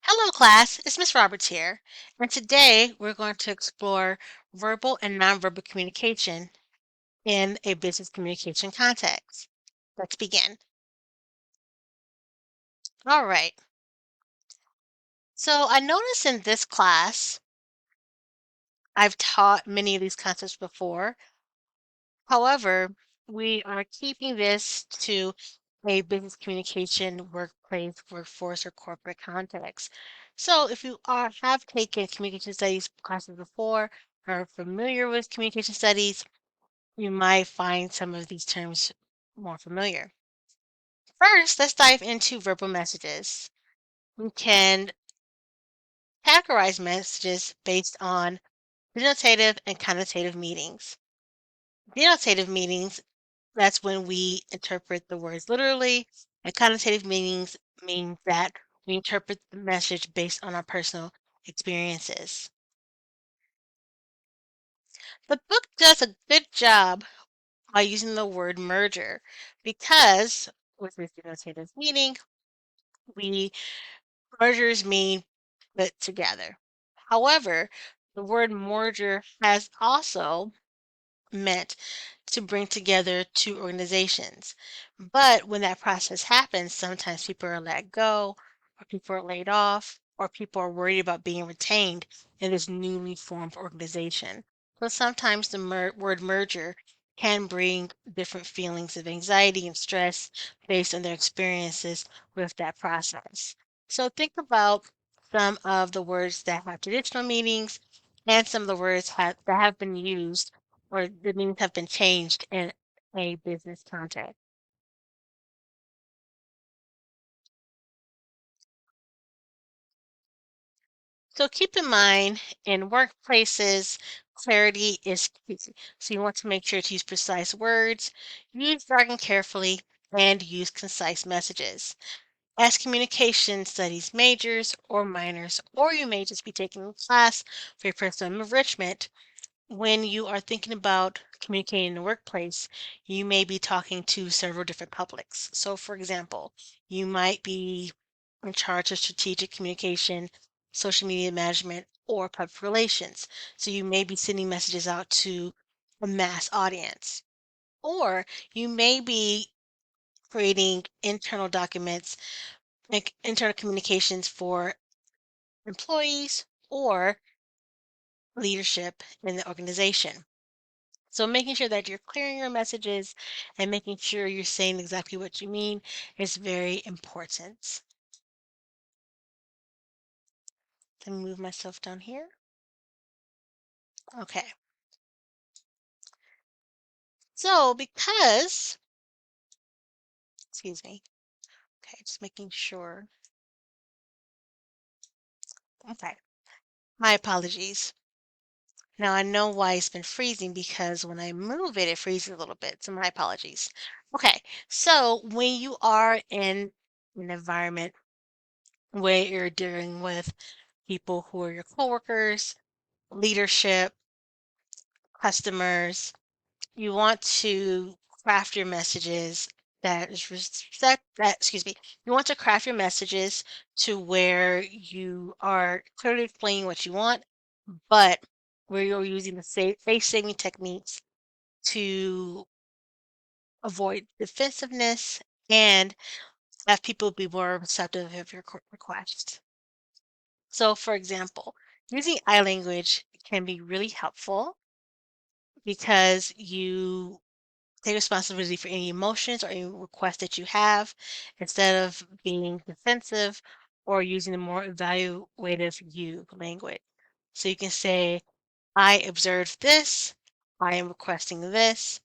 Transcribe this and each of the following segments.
Hello, class. It's Miss Roberts here. And today we're going to explore verbal and nonverbal communication in a business communication context. Let's begin. All right. So I noticed in this class, I've taught many of these concepts before. However, we are keeping this to a business communication, workplace, workforce, or corporate context. So if you have taken communication studies classes before, or are familiar with communication studies, you might find some of these terms more familiar. First, let's dive into verbal messages. We can categorize messages based on denotative and connotative meanings. Denotative meanings, that's when we interpret the words literally, and connotative meanings mean that we interpret the message based on our personal experiences. The book does a good job by using the word merger because with this denotative meaning, we mergers mean put together. However, the word merger has also meant to bring together two organizations. But when that process happens, sometimes people are let go, or people are laid off, or people are worried about being retained in this newly formed organization. So sometimes the word merger can bring different feelings of anxiety and stress based on their experiences with that process. So think about some of the words that have traditional meanings and some of the words that have been used or the meanings have been changed in a business context. So keep in mind in workplaces, clarity is key. So you want to make sure to use precise words, use jargon carefully, and use concise messages. As communication studies majors or minors, or you may just be taking a class for your personal enrichment, when you are thinking about communicating in the workplace, you may be talking to several different publics. So, for example, you might be in charge of strategic communication, social media management, or public relations. So, you may be sending messages out to a mass audience. Or you may be creating internal documents, like internal communications for employees or leadership in the organization. So making sure that you're clearing your messages and making sure you're saying exactly what you mean is very important. Let me move myself down here. Okay. So excuse me. Okay, just making sure. Okay. My apologies. Now I know why it's been freezing because when I move it, it freezes a little bit. So my apologies. Okay. So when you are in an environment where you're dealing with people who are your coworkers, leadership, customers, you want to craft your messages excuse me, you want to craft your messages to where you are clearly explaining what you want, but where you're using the face saving techniques to avoid defensiveness and have people be more receptive of your request. So, for example, using I language can be really helpful because you take responsibility for any emotions or any requests that you have instead of being defensive or using a more evaluative you language. So you can say, I observed this, I am requesting this,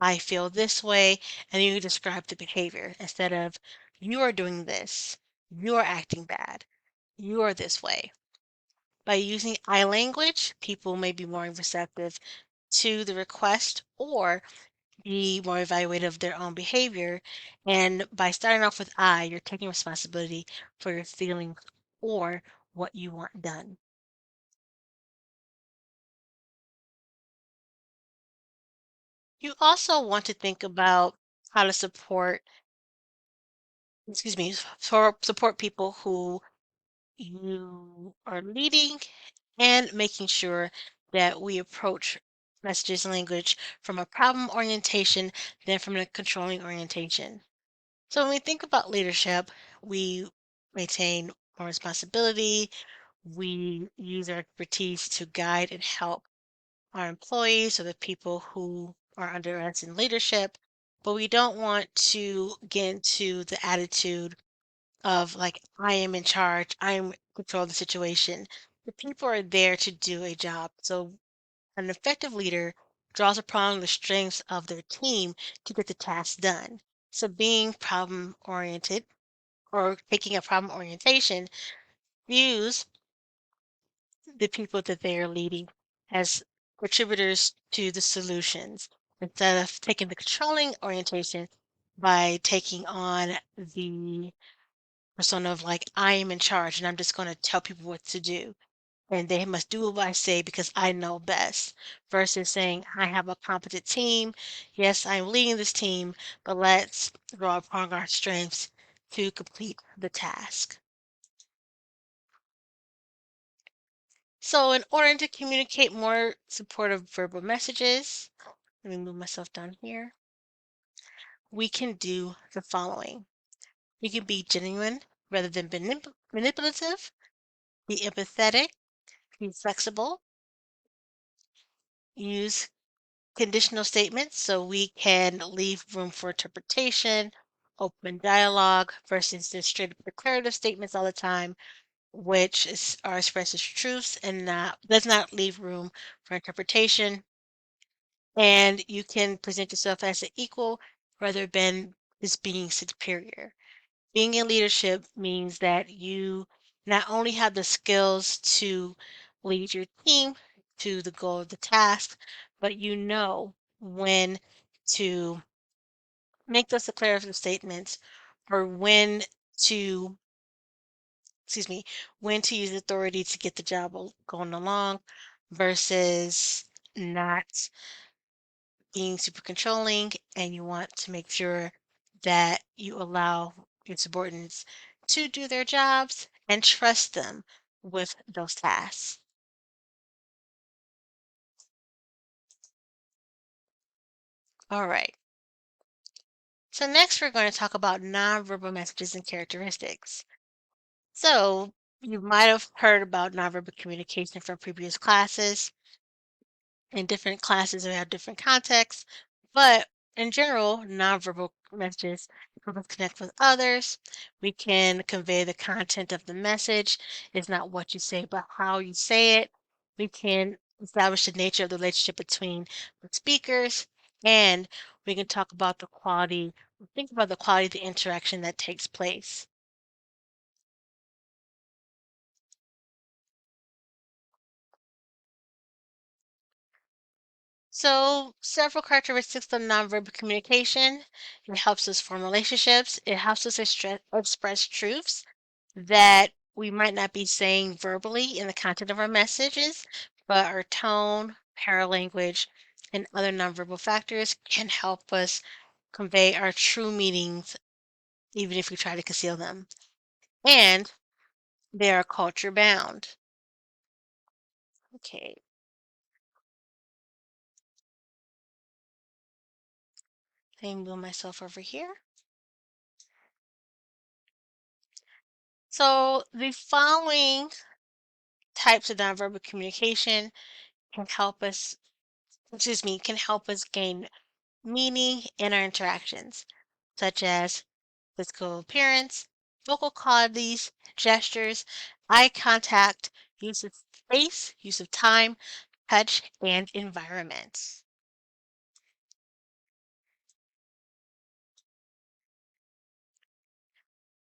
I feel this way, and you describe the behavior instead of you are doing this, you are acting bad, you are this way. By using I language, people may be more receptive to the request or be more evaluative of their own behavior. And by starting off with I, you're taking responsibility for your feelings or what you want done. You also want to think about how to support, excuse me, support people who you are leading and making sure that we approach messages and language from a problem orientation than from a controlling orientation. So when we think about leadership, we maintain more responsibility, we use our expertise to guide and help our employees or the people who are under us in leadership, but we don't want to get into the attitude of like, I am in charge, I'm control the situation. The people are there to do a job. So an effective leader draws upon the strengths of their team to get the task done. So being problem oriented or taking a problem orientation views the people that they are leading as contributors to the solutions instead of taking the controlling orientation by taking on the persona of like, I am in charge and I'm just going to tell people what to do. And they must do what I say because I know best, versus saying, I have a competent team. Yes, I'm leading this team, but let's draw upon our strengths to complete the task. So, in order to communicate more supportive verbal messages, let me move myself down here. We can do the following. We can be genuine rather than manipulative, be empathetic, be flexible, use conditional statements so we can leave room for interpretation, open dialogue versus the straight up declarative statements all the time, which are expressed as truths and does not leave room for interpretation. And you can present yourself as an equal rather than just being superior. Being in leadership means that you not only have the skills to lead your team to the goal of the task, but you know when to make those declarative statements or to, when to use authority to get the job going along versus not being super controlling, and you want to make sure that you allow your subordinates to do their jobs and trust them with those tasks. All right. So next we're going to talk about nonverbal messages and characteristics. So you might have heard about nonverbal communication from previous classes. In different classes, we have different contexts, but in general, nonverbal messages help us connect with others. We can convey the content of the message. It's not what you say, but how you say it. We can establish the nature of the relationship between the speakers, and we can talk about think about the quality of the interaction that takes place. So, several characteristics of nonverbal communication. It helps us form relationships. It helps us express truths that we might not be saying verbally in the content of our messages, but our tone, paralanguage, and other nonverbal factors can help us convey our true meanings, even if we try to conceal them. And they are culture bound. Okay, let me move myself over here. So, the following types of nonverbal communication can can help us gain meaning in our interactions, such as physical appearance, vocal qualities, gestures, eye contact, use of space, use of time, touch, and environment.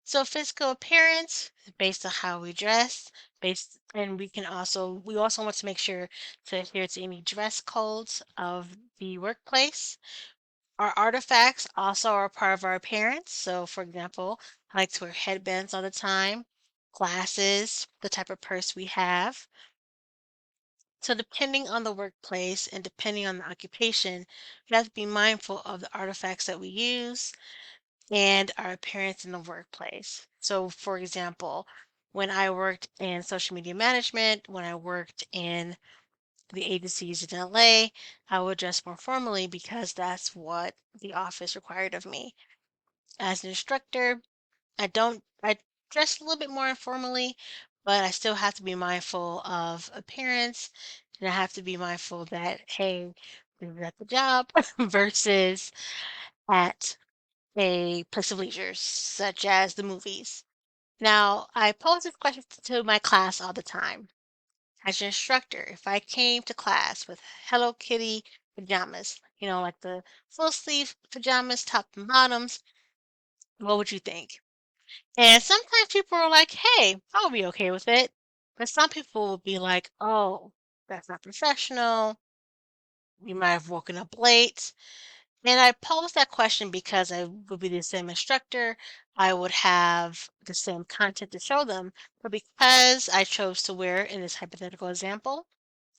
So physical appearance is based on how we dress, and we also want to make sure to adhere to any dress codes of the workplace. Our artifacts also are part of our appearance. So, for example, I like to wear headbands all the time, glasses, the type of purse we have. So, depending on the workplace and depending on the occupation, we have to be mindful of the artifacts that we use and our appearance in the workplace. So, for example, When I worked in social media management, when I worked in the agencies in LA, I would dress more formally because that's what the office required of me. As an instructor, I dress a little bit more informally, but I still have to be mindful of appearance and I have to be mindful that, hey, this is at the job versus at a place of leisure, such as the movies. Now, I pose this question to my class all the time. As an instructor, if I came to class with Hello Kitty pajamas, like the full sleeve pajamas, top and bottoms, what would you think? And sometimes people are like, hey, I'll be okay with it. But some people will be like, oh, that's not professional. You might have woken up late. And I pose that question because I would be the same instructor. I would have the same content to show them. But because I chose to wear, in this hypothetical example,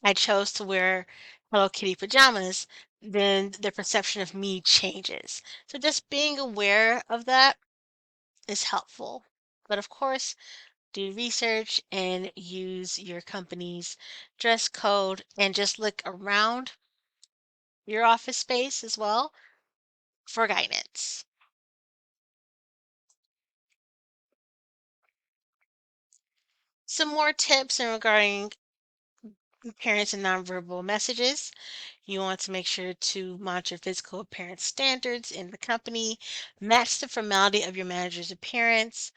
I chose to wear Hello Kitty pajamas, then the perception of me changes. So just being aware of that is helpful. But of course, do research and use your company's dress code and just look around your office space as well for guidance. Some more tips in regarding parents and nonverbal messages. You want to make sure to monitor physical appearance standards in the company, match the formality of your manager's appearance.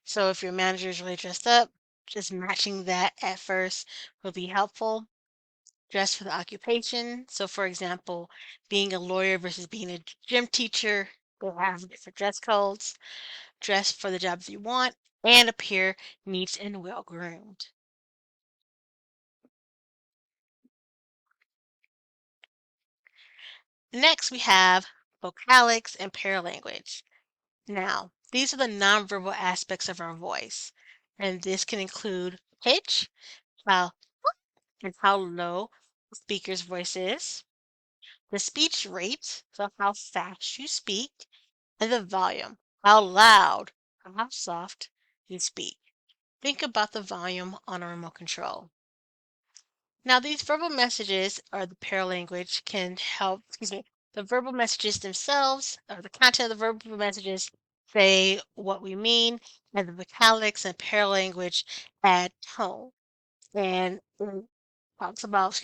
So if your manager is really dressed up, just matching that at first will be helpful. Dress for the occupation. So, for example, being a lawyer versus being a gym teacher, they have different dress codes. Dress for the jobs you want and appear neat and well groomed. Next, we have vocalics and paralanguage. Now, these are the nonverbal aspects of our voice, and this can include pitch, how and how low the speaker's voice is, the speech rate, so how fast you speak, and the volume, how loud or how soft you speak. Think about the volume on a remote control. Now, these verbal messages or the paralanguage can help, the verbal messages themselves or the content of the verbal messages say what we mean, and the vocalics and paralanguage add tone. And it talks about,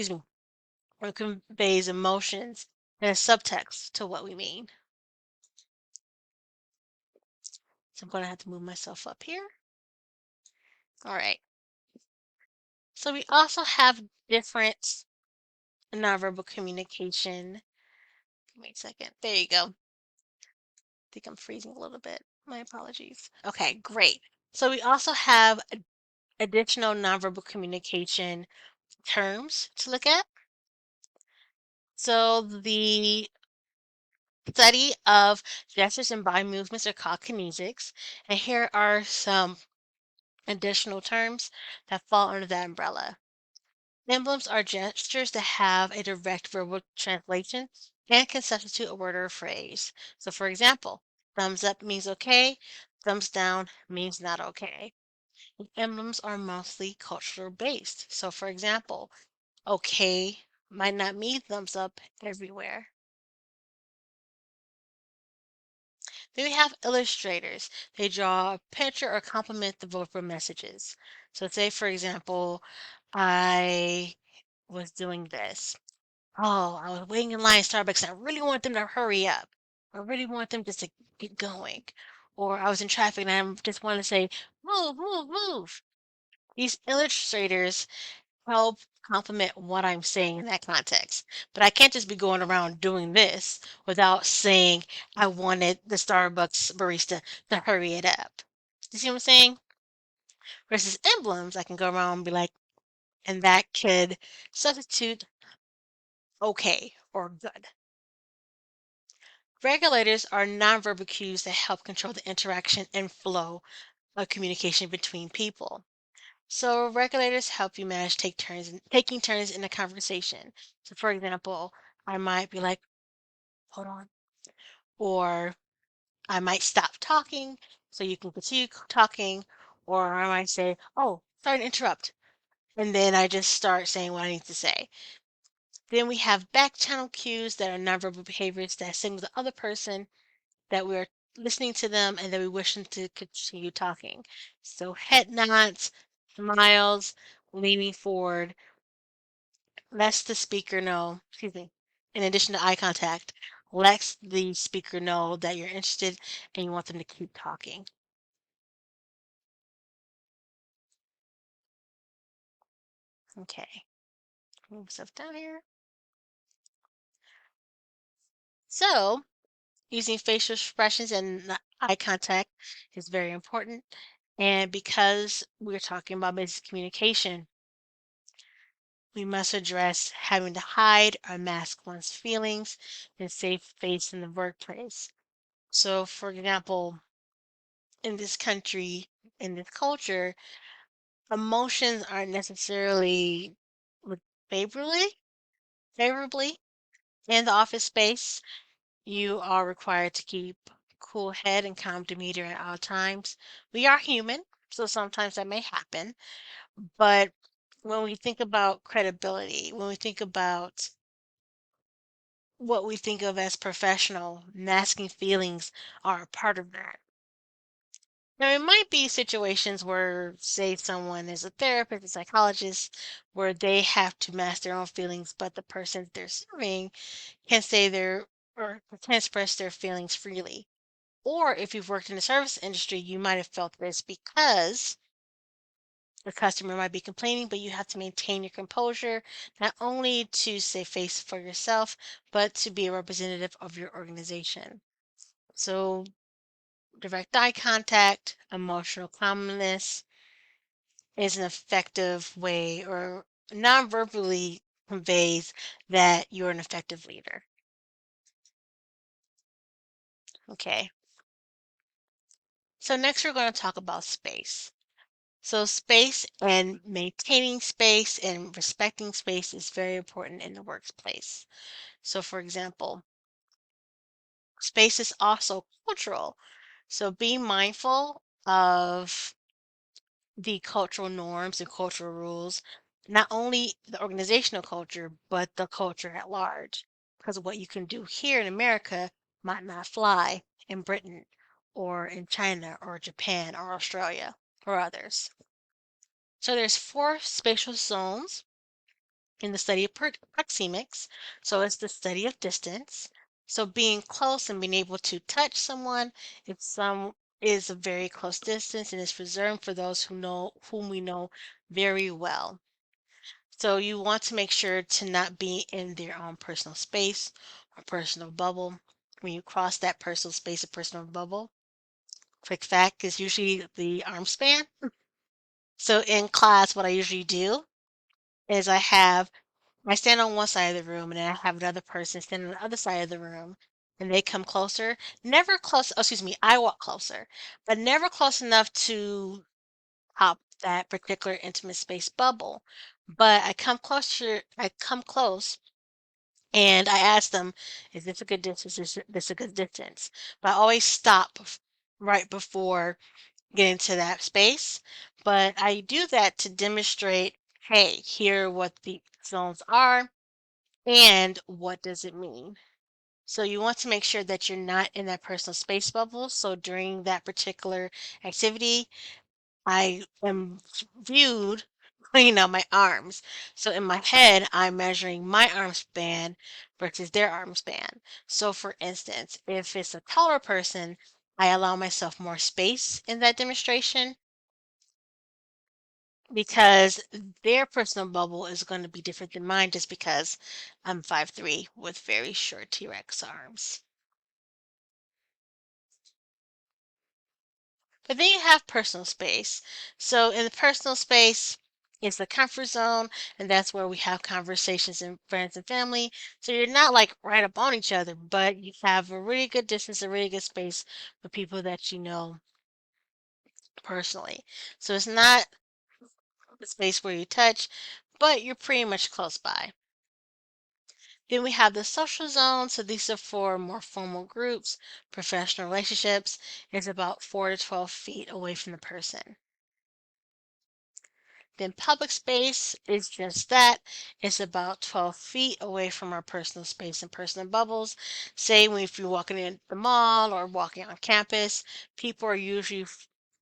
or conveys emotions and a subtext to what we mean. So I'm going to have to move myself up here. All right. So we also have different nonverbal communication. Give me a second. There you go. I think I'm freezing a little bit. My apologies. Okay, great. So we also have additional nonverbal communication terms to look at. So the study of gestures and body movements are called kinesics. And here are some additional terms that fall under that umbrella. Emblems are gestures that have a direct verbal translation and can substitute a word or a phrase. So, for example, thumbs up means okay, thumbs down means not okay. Emblems are mostly cultural based. So, for example, okay might not mean thumbs up everywhere. Then we have illustrators. They draw a picture or complement the verbal messages. So, say, for example, I was doing this. Oh, I was waiting in line at Starbucks and I really want them to hurry up. I really want them just to get going. Or I was in traffic and I just want to say, move, move, move. These illustrators help complement what I'm saying in that context. But I can't just be going around doing this without saying I wanted the Starbucks barista to hurry it up. You see what I'm saying? Versus emblems, I can go around and be like, and that could substitute okay or good. Regulators are nonverbal cues that help control the interaction and flow of communication between people. So regulators help you manage taking turns in a conversation. So for example, I might be like, hold on, or I might stop talking so you can continue talking, or I might say, "Oh, sorry to interrupt," and then I just start saying what I need to say. Then we have back channel cues that are nonverbal behaviors that signal the other person that we're listening to them and that we wish them to continue talking. So head nods, smiles, leaning forward, lets the speaker know, excuse me, in addition to eye contact, lets the speaker know that you're interested and you want them to keep talking. Okay, move stuff down here. So, using facial expressions and eye contact is very important. And because we're talking about basic communication, we must address having to hide or mask one's feelings and save face in the workplace. So, for example, in this country, in this culture, emotions aren't necessarily looked favorably favorably in the office space. You are required to keep cool head and calm demeanor at all times. We are human, so sometimes that may happen. But when we think about credibility, when we think about what we think of as professional, masking feelings are a part of that. Now, it might be situations where, say, someone is a therapist, a psychologist, where they have to mask their own feelings, but the person they're serving can say their or can express their feelings freely. Or if you've worked in the service industry, you might have felt this because the customer might be complaining, but you have to maintain your composure, not only to save face for yourself, but to be a representative of your organization. So, direct eye contact, emotional calmness is an effective way or non-verbally conveys that you're an effective leader. Okay. So next we're going to talk about space. So space and maintaining space and respecting space is very important in the workplace. So for example, space is also cultural. So being mindful of the cultural norms and cultural rules, not only the organizational culture, but the culture at large. Because what you can do here in America might not fly in Britain or in China or Japan or Australia or others. So there's four spatial zones in the study of proxemics. So it's the study of distance. So being close and being able to touch someone, if some is a very close distance and is reserved for those whom we know very well. So you want to make sure to not be in their own personal space or personal bubble. When you cross that personal space or personal bubble, quick fact is usually the arm span. So in class, what I usually do is I stand on one side of the room and then I have another person stand on the other side of the room and they come closer. Never close, oh, excuse me, I walk closer, but never close enough to pop that particular intimate space bubble. But I come close and I ask them, is this a good distance? Is this a good distance? But I always stop right before getting to that space. But I do that to demonstrate, hey, here are what the zones are and what does it mean? So you want to make sure that you're not in that personal space bubble. So during that particular activity, I am viewed cleaning out my arms. So in my head, I'm measuring my arm span versus their arm span. So for instance, if it's a taller person, I allow myself more space in that demonstration because their personal bubble is going to be different than mine just because I'm 5'3" with very short T-Rex arms. But then you have personal space. So in the personal space is the comfort zone, and that's where we have conversations and friends and family. So you're not like right up on each other, but you have a really good distance, a really good space with people that you know personally. So it's not the space where you touch, but you're pretty much close by. Then we have the social zone. So these are for more formal groups, professional relationships. It's about 4 to 12 feet away from the person. Then public space is just that. It's about 12 feet away from our personal space and personal bubbles. Say when if you're walking in the mall or walking on campus, people are usually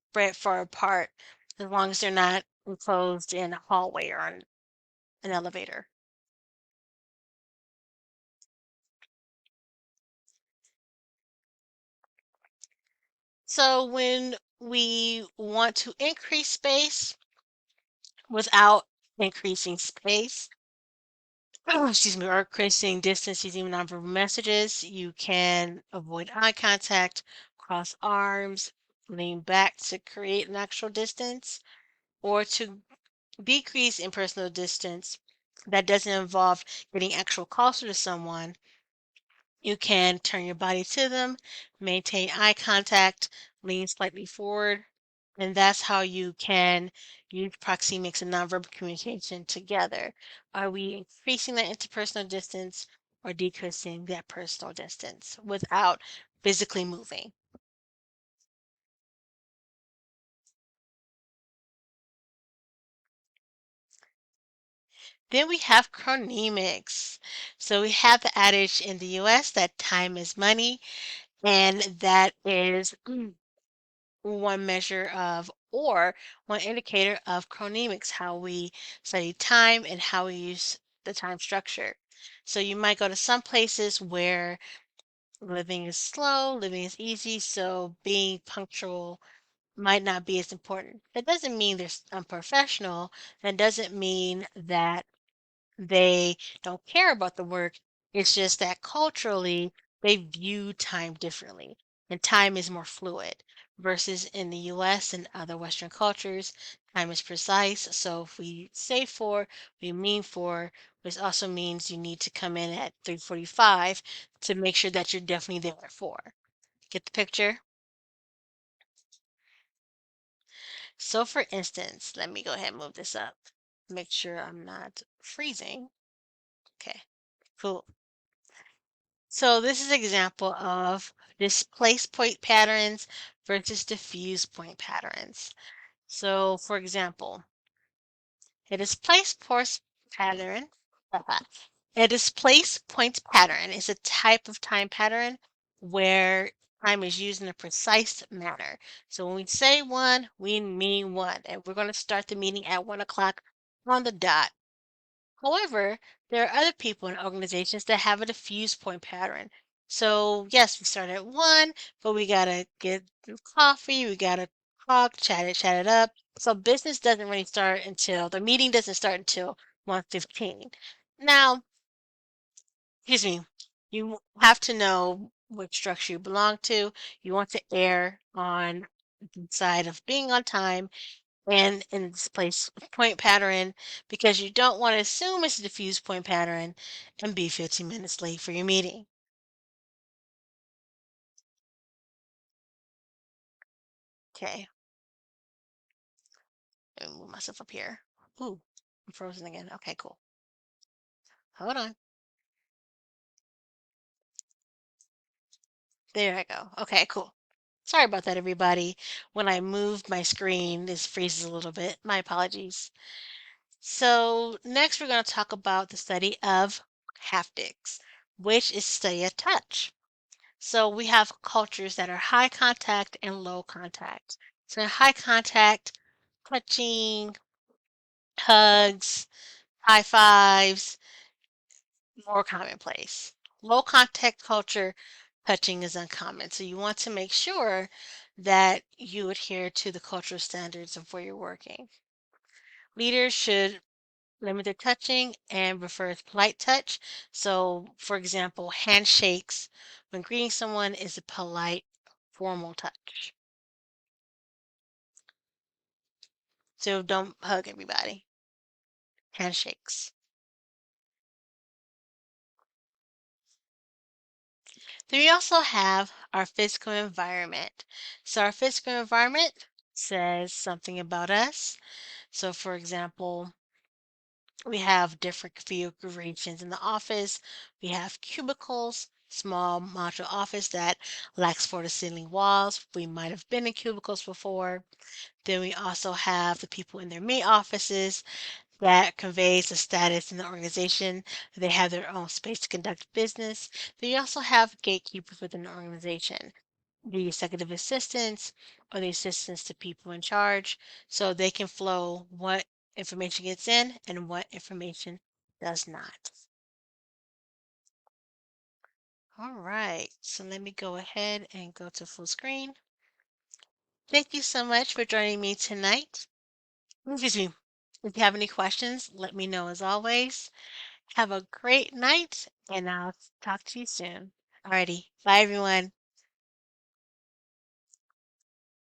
spread far apart as long as they're not enclosed in a hallway or an elevator. So when we want to increase space without increasing space, excuse me, or increasing distance using nonverbal messages, you can avoid eye contact, cross arms, lean back to create an actual distance, or to decrease impersonal distance that doesn't involve getting actual closer to someone. You can turn your body to them, maintain eye contact, lean slightly forward, and that's how you can use proxemics and nonverbal communication together. Are we increasing that interpersonal distance or decreasing that personal distance without physically moving? Then we have chronemics. So we have the adage in the US that time is money, and that is one measure of or one indicator of chronemics, how we study time and how we use the time structure. So you might go to some places where living is slow, living is easy, so being punctual might not be as important. That doesn't mean they're unprofessional. That doesn't mean that they don't care about the work. It's just that culturally they view time differently, and time is more fluid versus in the US and other Western cultures, time is precise. So if we say four, we mean four, which also means you need to come in at 3:45 to make sure that you're definitely there at four. Get the picture? So for instance, let me go ahead and move this up. Make sure I'm not freezing. Okay, cool. So this is an example of displaced point patterns versus diffuse point patterns. So for example, a displaced force pattern, a displaced point pattern is a type of time pattern where time is used in a precise manner. So when we say one, we mean one, and we're going to start the meeting at 1 o'clock on the dot. However, there are other people in organizations that have a diffuse point pattern. So yes, we start at 1, but we gotta get some coffee, we gotta talk, chat it up. So business doesn't really start until the meeting doesn't start until 1:15. Now, excuse me, you have to know what structure you belong to. You want to err on the side of being on time and in this place point pattern because you don't want to assume it's a diffuse point pattern and be 15 minutes late for your meeting. Okay, let me move myself up here. Ooh, I'm frozen again. Okay, cool. Hold on. There I go. Okay, cool. Sorry about that, everybody. When I moved my screen, this freezes a little bit. My apologies. So next we're going to talk about the study of haptics, which is study of touch. So we have cultures that are high contact and low contact. So in high contact, touching, hugs, high fives, more commonplace. Low contact culture, touching is uncommon. So you want to make sure that you adhere to the cultural standards of where you're working. Leaders should limit their touching and prefers polite touch. So, for example, handshakes when greeting someone is a polite, formal touch. So don't hug everybody. Handshakes. Then we also have our physical environment. So our physical environment says something about us. So for example, we have different configurations in the office. We have cubicles. small modular office that lacks floor to ceiling walls. We might have been in cubicles before. Then we also have the people in their main offices that conveys the status in the organization. They have their own space to conduct business. Then you also have gatekeepers within the organization, the executive assistants or the assistants to people in charge, so they can flow what information gets in and what information does not. All right, so let me go ahead and go to full screen. Thank you so much for joining me tonight. Excuse me. If you have any questions, let me know as always. Have a great night, and I'll talk to you soon. Alrighty, bye everyone.